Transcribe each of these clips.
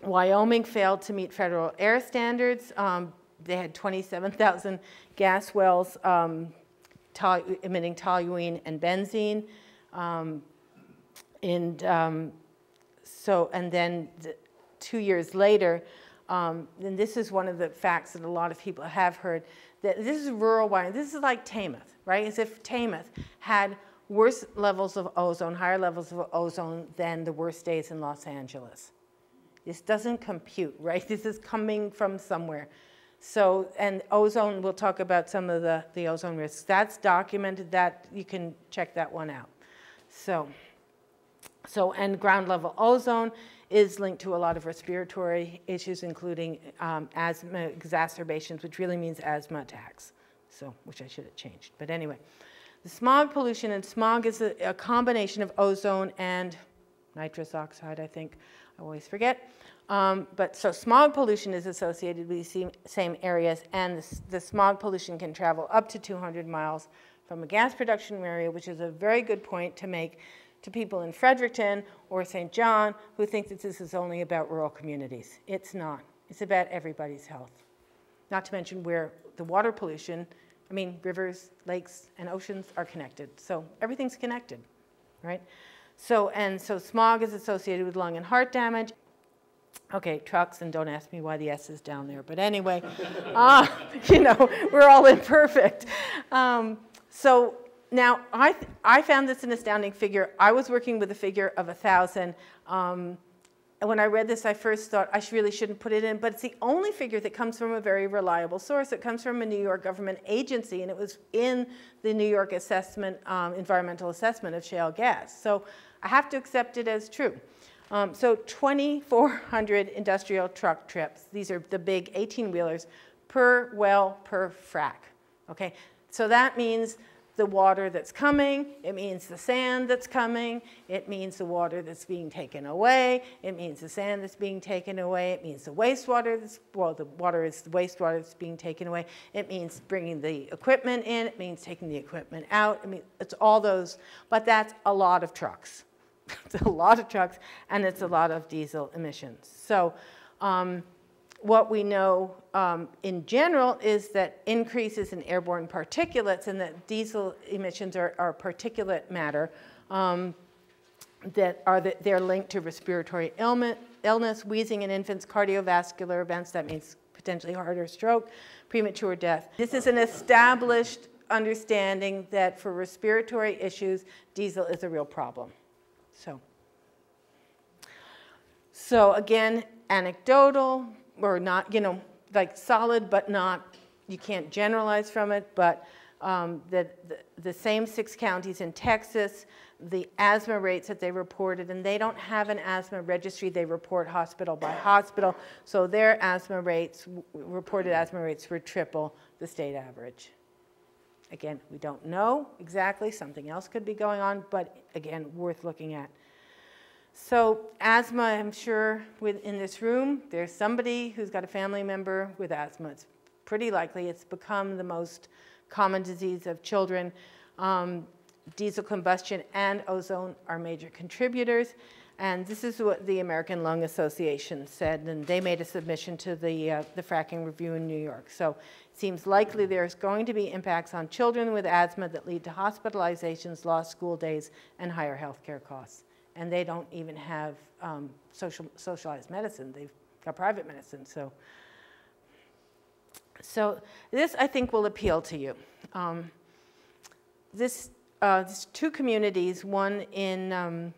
Wyoming failed to meet federal air standards. They had 27,000 gas wells emitting toluene and benzene. And then 2 years later, and this is one of the facts that a lot of people have heard, that this is rural Wyoming. This is like Taymouth, right? As if Taymouth had worse levels of ozone, higher levels of ozone than the worst days in Los Angeles. This doesn't compute, right? This is coming from somewhere. So, and ozone, we'll talk about some of the ozone risks. That's documented, that you can check that one out. And ground level ozone is linked to a lot of respiratory issues, including asthma exacerbations, which really means asthma attacks. So, which I should have changed. But anyway, the smog pollution, and smog is a combination of ozone and nitrous oxide, I think. I always forget. So smog pollution is associated with these same areas, and the smog pollution can travel up to 200 miles from a gas production area, which is a very good point to make to people in Fredericton or St. John who think that this is only about rural communities. It's not. It's about everybody's health. Not to mention where the water pollution, I mean, rivers, lakes, and oceans are connected. So everything's connected, right? So smog is associated with lung and heart damage. Okay, trucks, and don't ask me why the S is down there. But anyway, you know, we're all imperfect. So now I found this an astounding figure. I was working with a figure of 1,000. And when I read this, I first thought I really shouldn't put it in. But it's the only figure that comes from a very reliable source. It comes from a New York government agency, and it was in the New York assessment, environmental assessment of shale gas. So I have to accept it as true. So 2,400 industrial truck trips. These are the big 18-wheelers per well per frac. Okay, so that means the water that's coming, it means the sand that's coming, it means the water that's being taken away, it means the sand that's being taken away, it means the wastewater that's, well, the water is the wastewater that's being taken away, it means bringing the equipment in, it means taking the equipment out, I mean, it's all those, but that's a lot of trucks. It's a lot of trucks, and it's a lot of diesel emissions. So what we know in general is that increases in airborne particulates, and that diesel emissions are particulate matter they're linked to respiratory illness, wheezing in infants, cardiovascular events, that means potentially heart or stroke, premature death. This is an established understanding that for respiratory issues, diesel is a real problem. So again, anecdotal, or not, you know, like solid, but not, you can't generalize from it, but the same 6 counties in Texas, the asthma rates that they reported, and they don't have an asthma registry, they report hospital by hospital, so their asthma rates, reported asthma rates, were triple the state average. Again, we don't know exactly, something else could be going on, but again, worth looking at. So asthma, I'm sure in this room, there's somebody who's got a family member with asthma. It's pretty likely it's become the most common disease of children. Diesel combustion and ozone are major contributors. And this is what the American Lung Association said, and they made a submission to the Fracking Review in New York. So it seems likely there's going to be impacts on children with asthma that lead to hospitalizations, lost school days, and higher health care costs. And they don't even have socialized medicine. They've got private medicine. So this, I think, will appeal to you. There's 2 communities, one in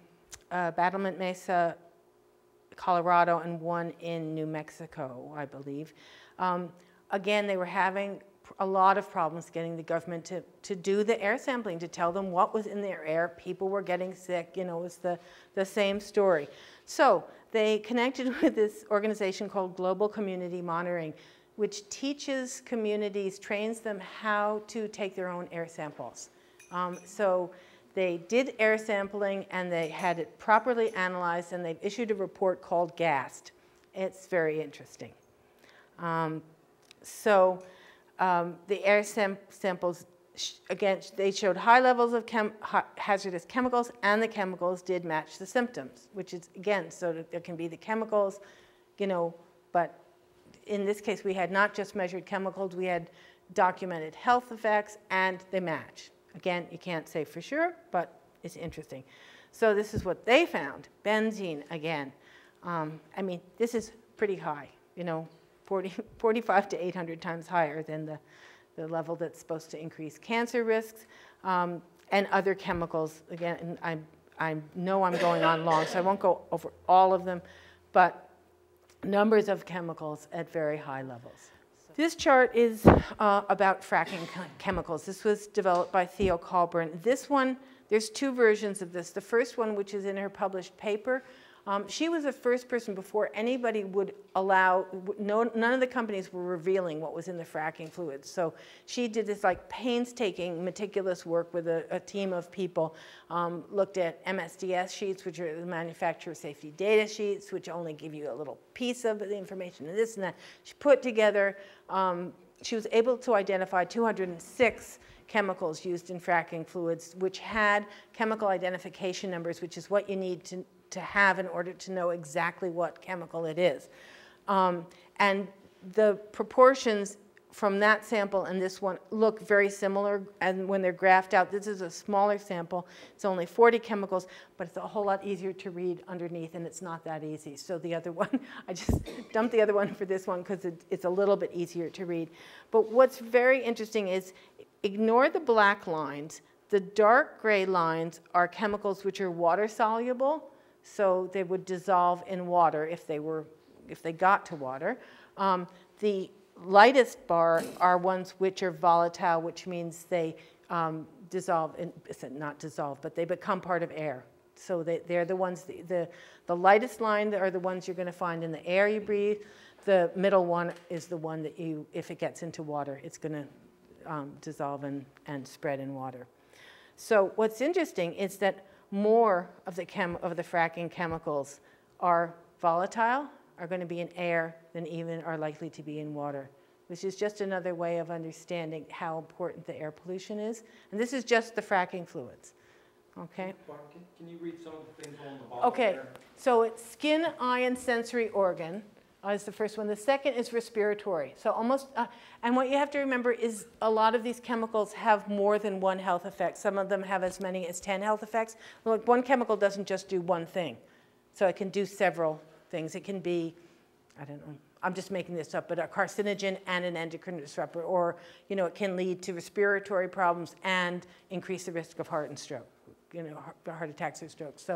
Battlement Mesa, Colorado, and one in New Mexico, I believe. Again, they were having a lot of problems getting the government to do the air sampling, to tell them what was in their air. People were getting sick, you know, it was the same story. So they connected with this organization called Global Community Monitoring, which teaches communities, trains them how to take their own air samples. So they did air sampling, and they had it properly analyzed, and they've issued a report called GAST. It's very interesting. The air samples, again, they showed high levels of hazardous chemicals, and the chemicals did match the symptoms, which is, again, so that there can be the chemicals but in this case, we had not just measured chemicals, we had documented health effects, and they match. Again, you can't say for sure, but it's interesting. So this is what they found. Benzene, again. I mean, this is pretty high, 45 to 800 times higher than the level that's supposed to increase cancer risks. And other chemicals, again, and I know I'm going on long, so I won't go over all of them, but numbers of chemicals at very high levels. This chart is about fracking chemicals. This was developed by Theo Colburn. This one, there's two versions of this. The first one, which is in her published paper, she was the first person before anybody would allow, none of the companies were revealing what was in the fracking fluids. So she did this like painstaking, meticulous work with a team of people, looked at MSDS sheets, which are the manufacturer safety data sheets, which only give you a little piece of the information and this and that. She put together, she was able to identify 206 chemicals used in fracking fluids, which had chemical identification numbers, which is what you need to have in order to know exactly what chemical it is. And the proportions from that sample and this one look very similar, and when they're graphed out, this is a smaller sample. It's only 40 chemicals, but it's a whole lot easier to read underneath, and it's not that easy. So the other one, I just dumped the other one for this one because it's a little bit easier to read. But what's very interesting is, ignore the black lines. The dark gray lines are chemicals which are water soluble. So they would dissolve in water if they got to water. The lightest bar are ones which are volatile, which means they dissolve, not dissolve, but they become part of air. So they're the ones, the lightest line are the ones you're going to find in the air you breathe. The middle one is the one that if it gets into water, it's going to dissolve and spread in water. So what's interesting is that more of the fracking chemicals are volatile, are going to be in air, than even are likely to be in water, which is just another way of understanding how important the air pollution is. And this is just the fracking fluids. Okay? Can you read some of the things on the bottom? Okay, there? so it's skin, eye, and sensory organ is the first one. The second is respiratory. So almost, and what you have to remember is a lot of these chemicals have more than one health effect. Some of them have as many as 10 health effects. Look, one chemical doesn't just do one thing. So it can do several things. It can be, I don't know, I'm just making this up, but a carcinogen and an endocrine disruptor. Or, it can lead to respiratory problems and increase the risk of heart and stroke, heart attacks or strokes.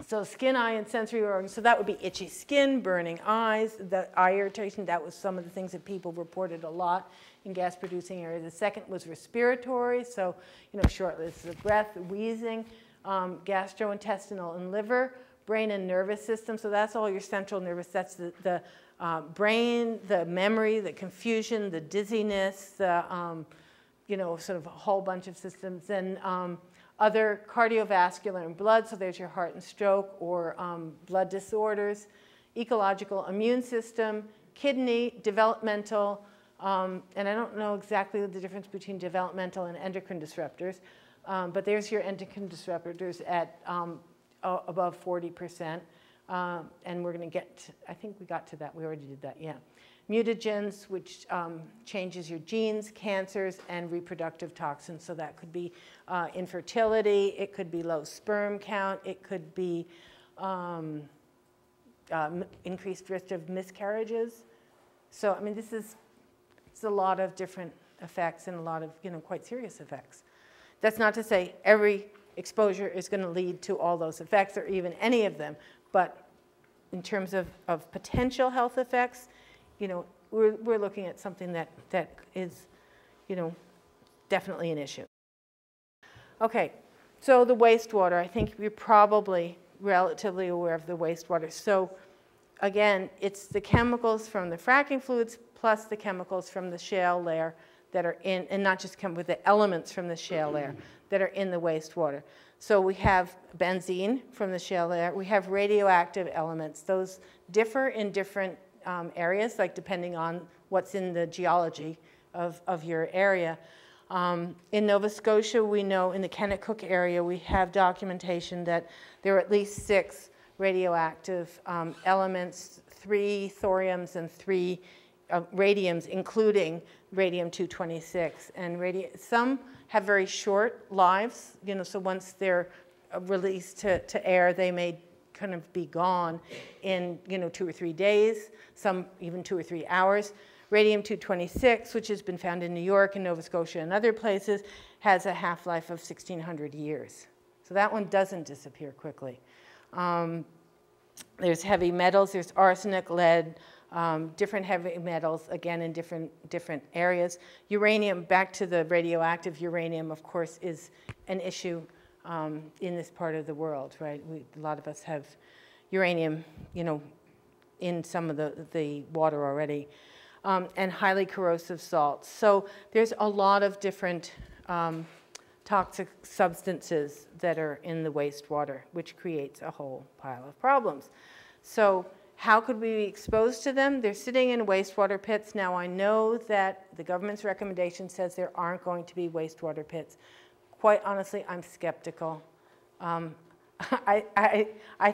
So skin, eye, and sensory organs. So that would be itchy skin, burning eyes, the eye irritation. That was some of the things that people reported a lot in gas-producing areas. The second was respiratory. So, shortness of breath, wheezing, gastrointestinal and liver, brain and nervous system. So that's all your central nervous. That's the brain, the memory, the confusion, the dizziness, the, sort of a whole bunch of systems. And other cardiovascular and blood, so there's your heart and stroke, or blood disorders, ecological immune system, kidney, developmental, and I don't know exactly the difference between developmental and endocrine disruptors, but there's your endocrine disruptors at above 40%, and we're going to get, I think we got to that, we already did that, yeah. Mutagens, which changes your genes, cancers, and reproductive toxins. So that could be infertility, it could be low sperm count, it could be increased risk of miscarriages. So, I mean, it's a lot of different effects and a lot of, quite serious effects. That's not to say every exposure is going to lead to all those effects or even any of them, but in terms of potential health effects, we're looking at something that is, definitely an issue. Okay, so the wastewater, I think you're probably relatively aware of the wastewater. So again, it's the chemicals from the fracking fluids plus the chemicals from the shale layer that are in, and not just with the elements from the shale layer that are in the wastewater. So we have benzene from the shale layer. We have radioactive elements. Those differ in different areas, like depending on what's in the geology of your area. In Nova Scotia, we know in the Kennetcook area, we have documentation that there are at least 6 radioactive elements, 3 thoriums and 3 radiums, including radium-226. And some have very short lives, so once they're released to air, they may kind of be gone in 2 or 3 days, some even 2 or 3 hours. Radium-226, which has been found in New York and Nova Scotia and other places, has a half-life of 1,600 years. So that one doesn't disappear quickly. There's heavy metals, there's arsenic, lead, different heavy metals, again, in different areas. Uranium, back to the radioactive uranium, of course, is an issue in this part of the world, right? A lot of us have uranium, in some of the water already, and highly corrosive salts. So there's a lot of different toxic substances that are in the wastewater, which creates a whole pile of problems. So how could we be exposed to them? They're sitting in wastewater pits. Now, I know that the government's recommendation says there aren't going to be wastewater pits. Quite honestly, I'm skeptical. I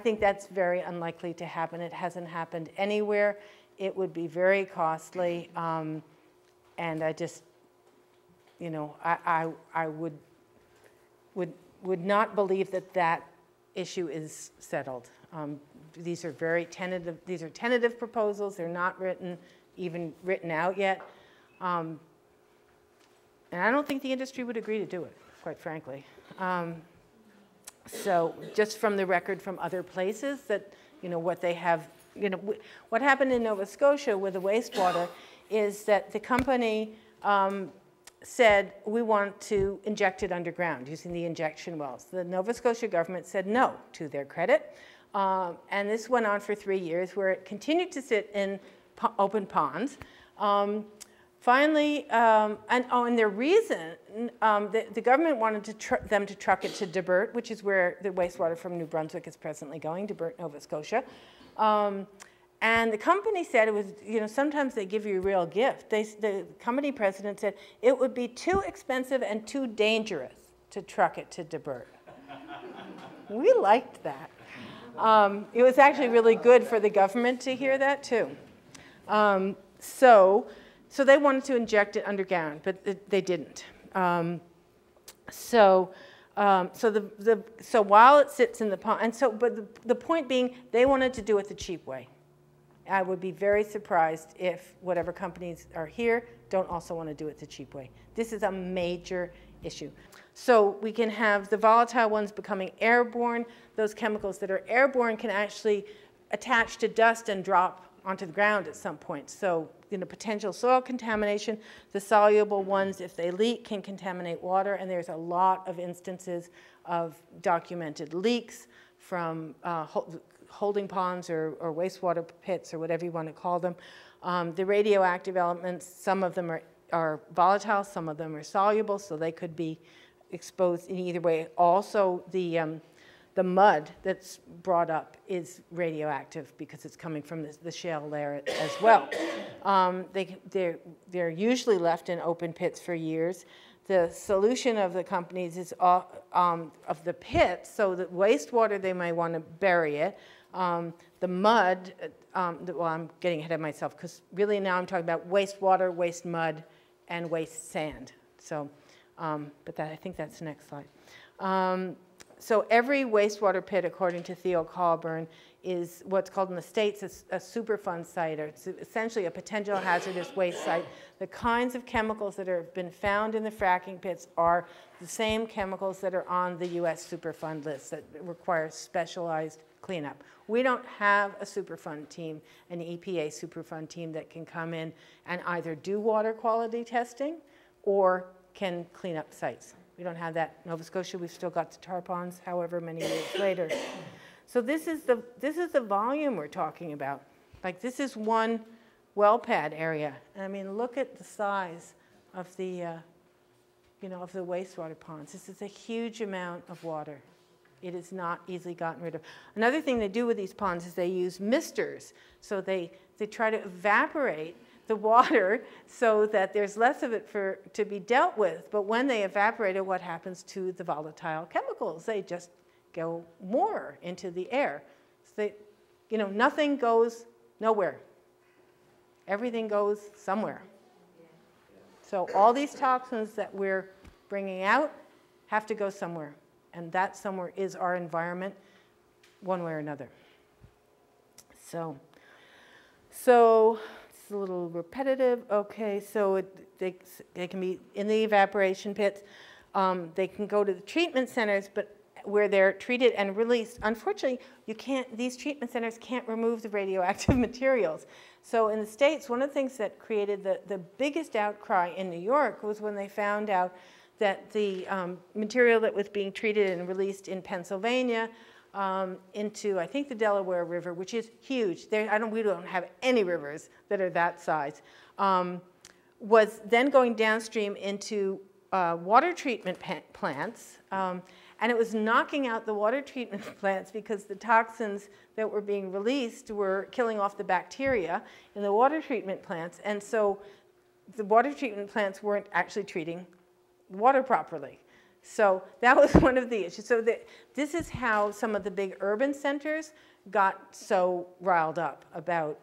think that's very unlikely to happen. It hasn't happened anywhere. It would be very costly, and I just, I would not believe that issue is settled. These are very tentative. These are tentative proposals. They're not even written out yet, and I don't think the industry would agree to do it, quite frankly. So just from the record from other places that, what they have, what happened in Nova Scotia with the wastewater is that the company said, we want to inject it underground using the injection wells. The Nova Scotia government said no, to their credit. And this went on for 3 years, where it continued to sit in open ponds. Finally, and their reason, the government wanted them to truck it to Debert, which is where the wastewater from New Brunswick is presently going, Debert, Nova Scotia. And the company said it was, sometimes they give you a real gift. The company president said it would be too expensive and too dangerous to truck it to Debert. We liked that. It was actually really good for the government to hear that too. So they wanted to inject it underground, but they didn't. So while it sits in the pond, but the point being, they wanted to do it the cheap way. I would be very surprised if whatever companies are here don't also want to do it the cheap way. This is a major issue. So we can have the volatile ones becoming airborne. Those chemicals that are airborne can actually attach to dust and drop onto the ground at some point. So, potential soil contamination. The soluble ones, if they leak, can contaminate water, and there's a lot of instances of documented leaks from holding ponds or wastewater pits or whatever you want to call them. The radioactive elements, some of them are volatile, some of them are soluble, so they could be exposed in either way. Also, the mud that's brought up is radioactive because it's coming from the shale layer as well. They're usually left in open pits for years. The solution of the companies is of the pits, so the wastewater, they might want to bury it. The mud, well, I'm getting ahead of myself because really now I'm talking about wastewater, waste mud, and waste sand. So, but I think that's the next slide. So every wastewater pit, according to Theo Colburn, is what's called in the States a Superfund Site, or it's essentially a potential hazardous waste site. The kinds of chemicals that have been found in the fracking pits are the same chemicals that are on the US Superfund list that require specialized cleanup. We don't have a Superfund team, an EPA Superfund team that can come in and either do water quality testing or can clean up sites. We don't have that. Nova Scotia, we've still got the tar ponds, however many years later. So this is the volume we're talking about. Like, this is one well pad area. And I mean, look at the size of the, of the wastewater ponds. This is a huge amount of water. It is not easily gotten rid of. Another thing they do with these ponds is they use misters. So they try to evaporate the water so that there's less of it to be dealt with. But when they evaporate it, what happens to the volatile chemicals? They just go more into the air. You know, nothing goes nowhere. Everything goes somewhere. So all these toxins that we're bringing out have to go somewhere. And that somewhere is our environment, one way or another. So it's a little repetitive. Okay, so they can be in the evaporation pits. They can go to the treatment centers, but where they're treated and released. Unfortunately, these treatment centers can't remove the radioactive materials. So in the States, one of the things that created the biggest outcry in New York was when they found out that the material that was being treated and released in Pennsylvania into, I think, the Delaware River, which is huge. We don't have any rivers that are that size, was then going downstream into water treatment plants. And it was knocking out the water treatment plants because the toxins that were being released were killing off the bacteria in the water treatment plants. And so the water treatment plants weren't actually treating water properly. So that was one of the issues. So this is how some of the big urban centers got so riled up about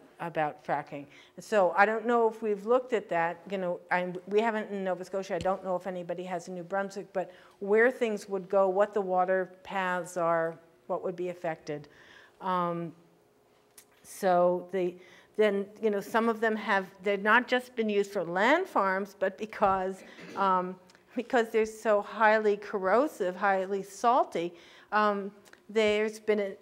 fracking. So I don't know if we've looked at that. You know, we haven't in Nova Scotia. I don't know if anybody has in New Brunswick, but where things would go, what the water paths are, what would be affected. So then, you know, some of them they've not just been used for land farms, but because they're so highly corrosive, highly salty, there's been,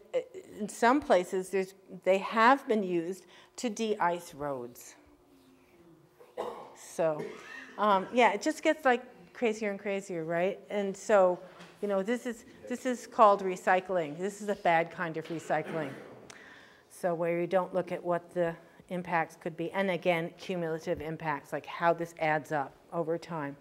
in some places, they have been used to de-ice roads. So, yeah, it just gets like crazier and crazier, right? And so, you know, this is called recycling. This is a bad kind of recycling. So where you don't look at what the impacts could be, and again, cumulative impacts, like how this adds up over time.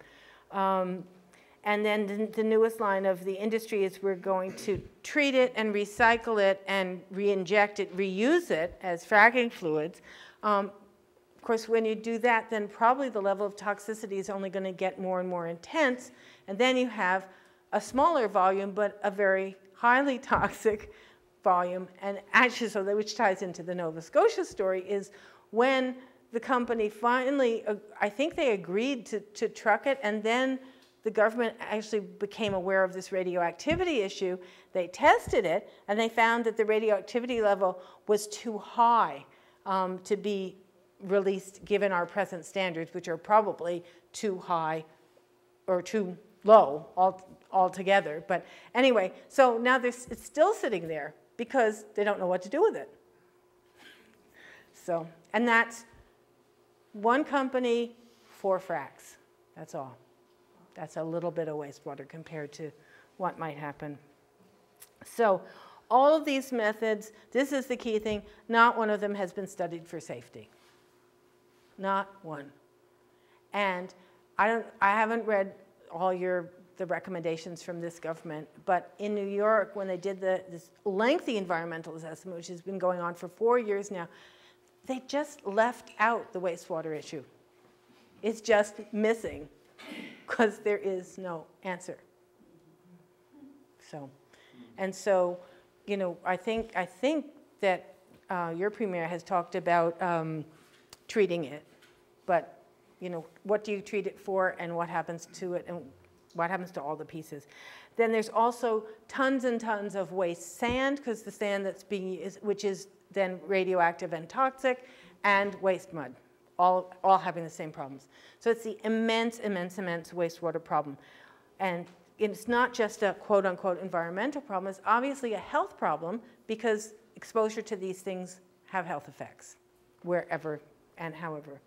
And then the newest line of the industry is we're going to treat it and recycle it and re-inject it, reuse it as fracking fluids. Of course, when you do that, then probably the level of toxicity is only going to get more and more intense. And then you have a smaller volume, but a very highly toxic volume. And actually, which ties into the Nova Scotia story, is when the company finally, I think they agreed to truck it, and then the government actually became aware of this radioactivity issue. They tested it, and they found that the radioactivity level was too high to be released given our present standards, which are probably too high or too low altogether. But anyway, so now it's still sitting there because they don't know what to do with it. So, and that's one company, 4 fracks. That's all. That's a little bit of wastewater compared to what might happen. So all of these methods, this is the key thing, not one of them has been studied for safety. Not one. And I haven't read all the recommendations from this government, but in New York, when they did this lengthy environmental assessment, which has been going on for 4 years now, they just left out the wastewater issue. It's just missing because there is no answer. So, and so, you know, I think that your premier has talked about treating it, but, you know, what do you treat it for and what happens to it and what happens to all the pieces? Then there's also tons and tons of waste sand, because the sand that's being used, which is then radioactive and toxic, and waste mud, all having the same problems. So it's the immense, immense, immense wastewater problem. And it's not just a quote-unquote environmental problem, it's obviously a health problem because exposure to these things have health effects wherever and however.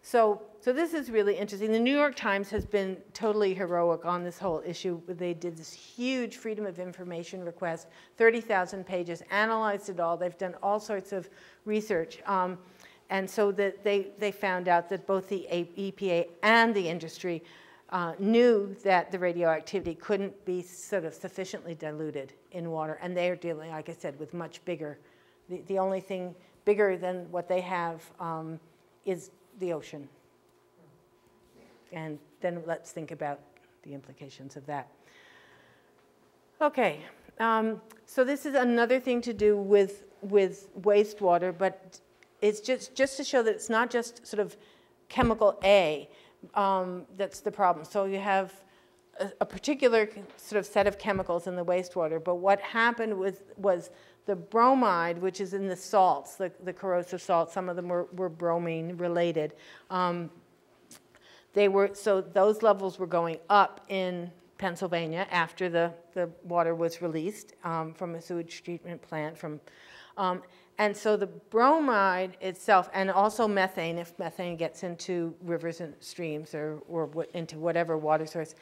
So this is really interesting. The New York Times has been totally heroic on this whole issue. They did this huge Freedom of Information request, 30,000 pages, analyzed it all. They've done all sorts of research. And so that they found out that both the EPA and the industry knew that the radioactivity couldn't be sort of sufficiently diluted in water. And they are dealing, like I said, with much bigger. The only thing bigger than what they have is the ocean. And then let's think about the implications of that. Okay, so this is another thing to do with with wastewater, but it's just to show that it's not just sort of chemical A that's the problem. So you have a particular sort of set of chemicals in the wastewater, but what happened was the bromide, which is in the salts, the corrosive salts, some of them were bromine related. So those levels were going up in Pennsylvania after the water was released from a sewage treatment plant. And so the bromide itself, and also methane, if methane gets into rivers and streams or into whatever water source,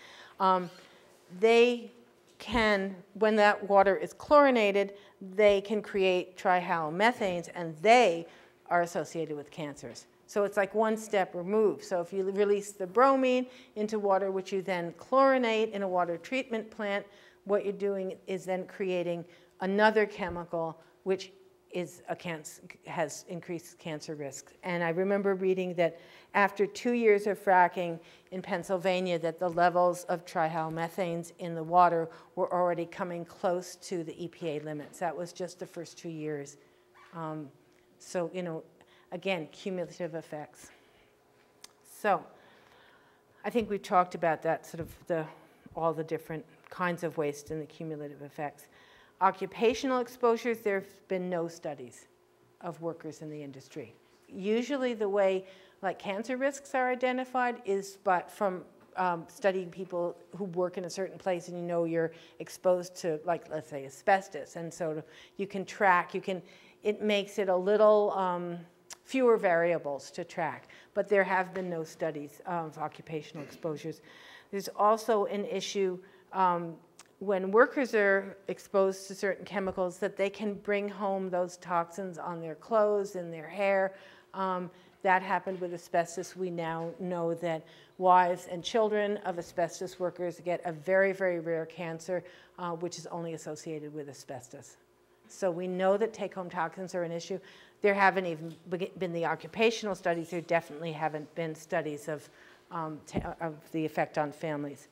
they can, when that water is chlorinated, they can create trihalomethanes, and they are associated with cancers. So it's like one step removed. So if you release the bromine into water, which you then chlorinate in a water treatment plant, what you're doing is then creating another chemical which has increased cancer risks. And I remember reading that after 2 years of fracking in Pennsylvania, that the levels of trihalomethanes in the water were already coming close to the EPA limits. That was just the first 2 years. So, again, cumulative effects. So I think we've talked about that, sort of all the different kinds of waste and the cumulative effects. Occupational exposures, there have been no studies of workers in the industry. Usually the way like cancer risks are identified is from studying people who work in a certain place, and you're exposed to, like, let's say asbestos, and so you can track, it makes it a little fewer variables to track, but there have been no studies of occupational exposures. There's also an issue when workers are exposed to certain chemicals that they can bring home those toxins on their clothes, in their hair. That happened with asbestos. We now know that wives and children of asbestos workers get a very, very rare cancer, which is only associated with asbestos. So we know that take-home toxins are an issue. There haven't even been the occupational studies. There definitely haven't been studies of the effect on families.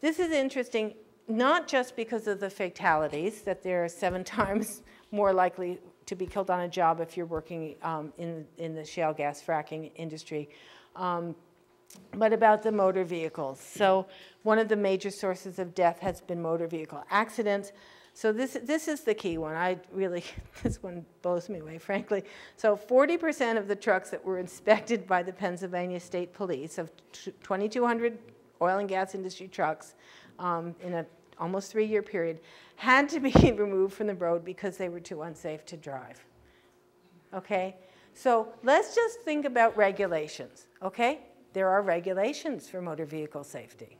This is interesting, not just because of the fatalities, that they're 7 times more likely to be killed on a job if you're working in the shale gas fracking industry, but about the motor vehicles. So one of the major sources of death has been motor vehicle accidents. So this is the key one. This one blows me away, frankly. So 40% of the trucks that were inspected by the Pennsylvania State Police, of 2,200 oil and gas industry trucks in an almost 3-year period, had to be removed from the road because they were too unsafe to drive. Okay? So let's just think about regulations. Okay? There are regulations for motor vehicle safety.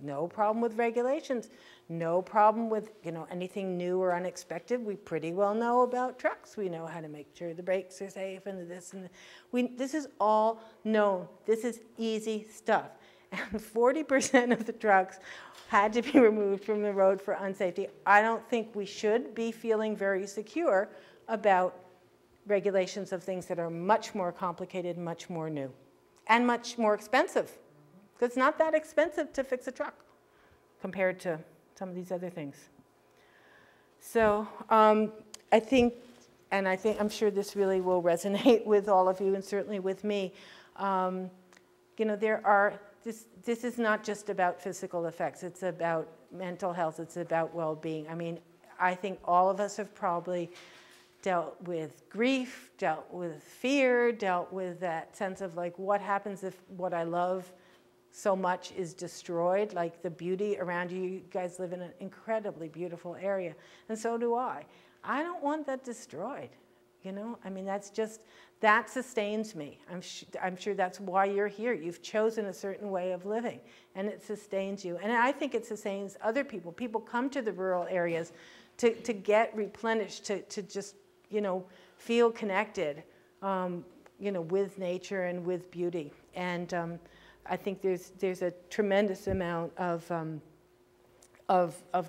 No problem with regulations. No problem with anything new or unexpected. We pretty well know about trucks. We know how to make sure the brakes are safe and this and this is all known. This is easy stuff. And 40% of the trucks had to be removed from the road for unsafety. I don't think we should be feeling very secure about regulations of things that are much more complicated, much more new, and much more expensive. Because it's not that expensive to fix a truck compared to some of these other things. So I'm sure this really will resonate with all of you, and certainly with me. This is not just about physical effects. It's about mental health. It's about well-being. I mean, I think all of us have probably dealt with grief, dealt with fear, dealt with that sense of like, what happens if what I love so much is destroyed, like the beauty around you. You guys live in an incredibly beautiful area, and so do I. I don't want that destroyed, I mean, that sustains me. I'm sure that's why you're here. You've chosen a certain way of living, and it sustains you. And I think it sustains other people. People come to the rural areas to get replenished, to just, feel connected, with nature and with beauty. And I think there's a tremendous amount of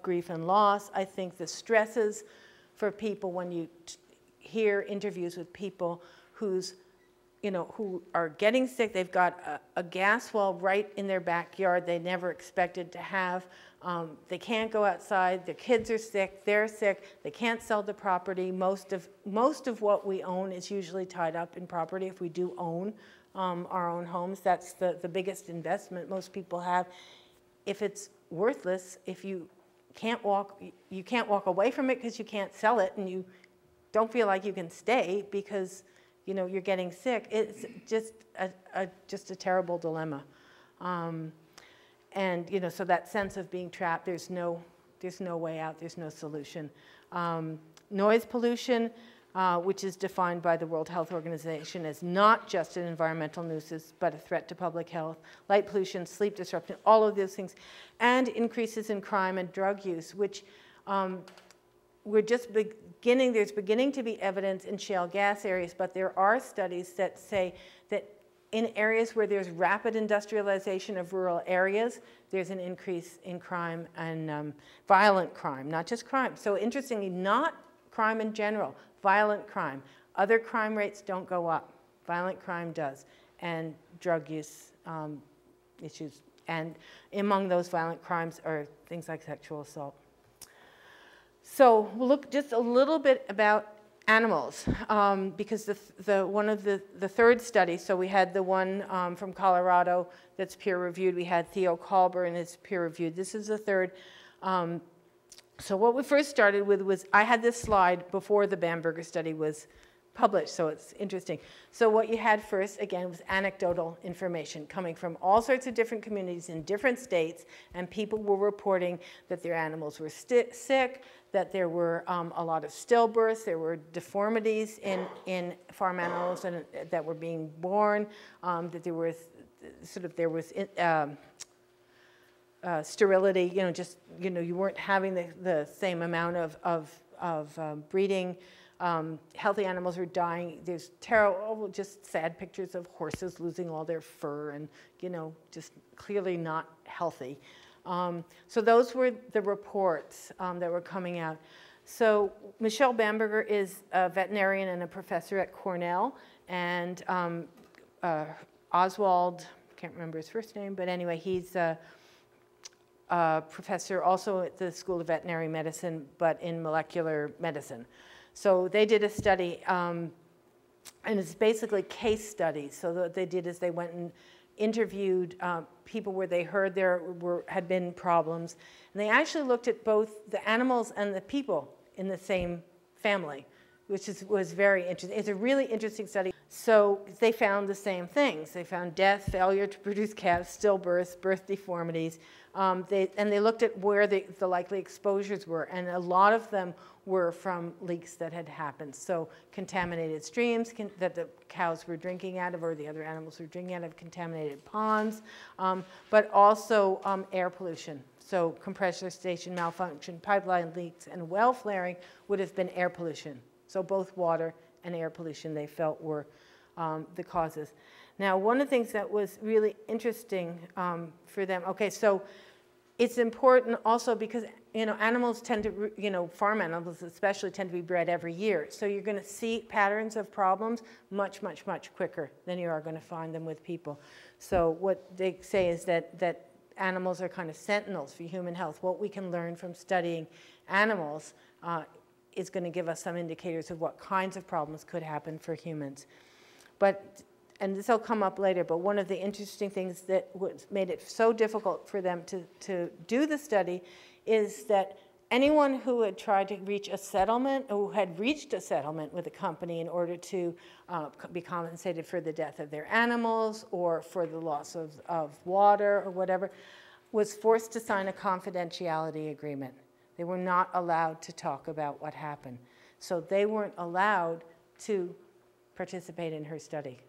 grief and loss. I think the stresses for people, when you hear interviews with people whose who are getting sick. They've got a gas well right in their backyard they never expected to have. They can't go outside. Their kids are sick. They're sick. They can't sell the property. Most of what we own is usually tied up in property. If we do own our own homes, that's the biggest investment most people have. If it's worthless, if you can't walk away from it because you can't sell it, and you don't feel like you can stay because you're getting sick. It's just a terrible dilemma. And so that sense of being trapped, there's no way out, there's no solution. Noise pollution, which is defined by the World Health Organization as not just an environmental nuisance, but a threat to public health. Light pollution, sleep disruption, all of those things. And increases in crime and drug use, which we're just there's beginning to be evidence in shale gas areas, but there are studies that say that in areas where there's rapid industrialization of rural areas, there's an increase in crime and violent crime, not just crime. So interestingly, not crime in general, violent crime. Other crime rates don't go up. Violent crime does, and drug use issues. And among those violent crimes are things like sexual assault. So we'll look just a little bit about animals, because the third study, so we had the one from Colorado that's peer-reviewed. We had Theo Kalber, and it's peer-reviewed. This is the third. So what we first started with was, I had this slide before the Bamberger study was published, so it's interesting. So what you had first, again, was anecdotal information coming from all sorts of different communities in different states, and people were reporting that their animals were sick, that there were a lot of stillbirths, there were deformities in farm animals and that were being born, that there was sterility, you weren't having the same amount of breeding. Healthy animals were dying. There's terrible, just sad pictures of horses losing all their fur and, just clearly not healthy. So those were the reports that were coming out. So Michelle Bamberger is a veterinarian and a professor at Cornell, and Oswald, can't remember his first name, but anyway, he's a professor also at the School of Veterinary Medicine, but in molecular medicine. So they did a study, and it's basically case studies. So what they did is they went and interviewed people where they heard there had been problems. And they actually looked at both the animals and the people in the same family, which was very interesting. It's a really interesting study. So they found the same things. They found death, failure to produce calves, stillbirths, birth deformities. And they looked at where the likely exposures were, and a lot of them were from leaks that had happened. So contaminated streams that the cows were drinking out of, or the other animals were drinking out of, contaminated ponds, but also air pollution. So compressor station malfunction, pipeline leaks, and well flaring would have been air pollution. So both water and air pollution they felt were the causes. Now, one of the things that was really interesting for them, okay, so it's important also because, animals tend to, farm animals especially tend to be bred every year. So you're going to see patterns of problems much, much, much quicker than you are going to find them with people. So what they say is that animals are kind of sentinels for human health. What we can learn from studying animals is going to give us some indicators of what kinds of problems could happen for humans. And this will come up later, but one of the interesting things that made it so difficult for them to do the study is that anyone who had tried to reach a settlement, who had reached a settlement with a company in order to be compensated for the death of their animals or for the loss of water or whatever, was forced to sign a confidentiality agreement. They were not allowed to talk about what happened. So they weren't allowed to participate in her study.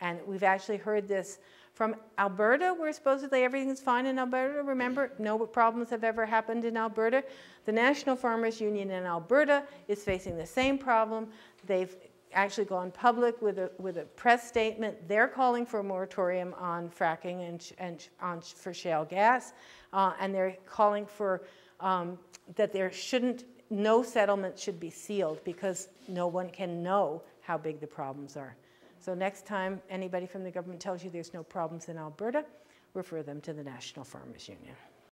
And we've actually heard this from Alberta, where supposedly everything's fine in Alberta. Remember, no problems have ever happened in Alberta. The National Farmers Union in Alberta is facing the same problem. They've actually gone public with a press statement. They're calling for a moratorium on fracking and for shale gas. And they're calling for that no settlement should be sealed because no one can know how big the problems are. So next time anybody from the government tells you there's no problems in Alberta, refer them to the National Farmers Union.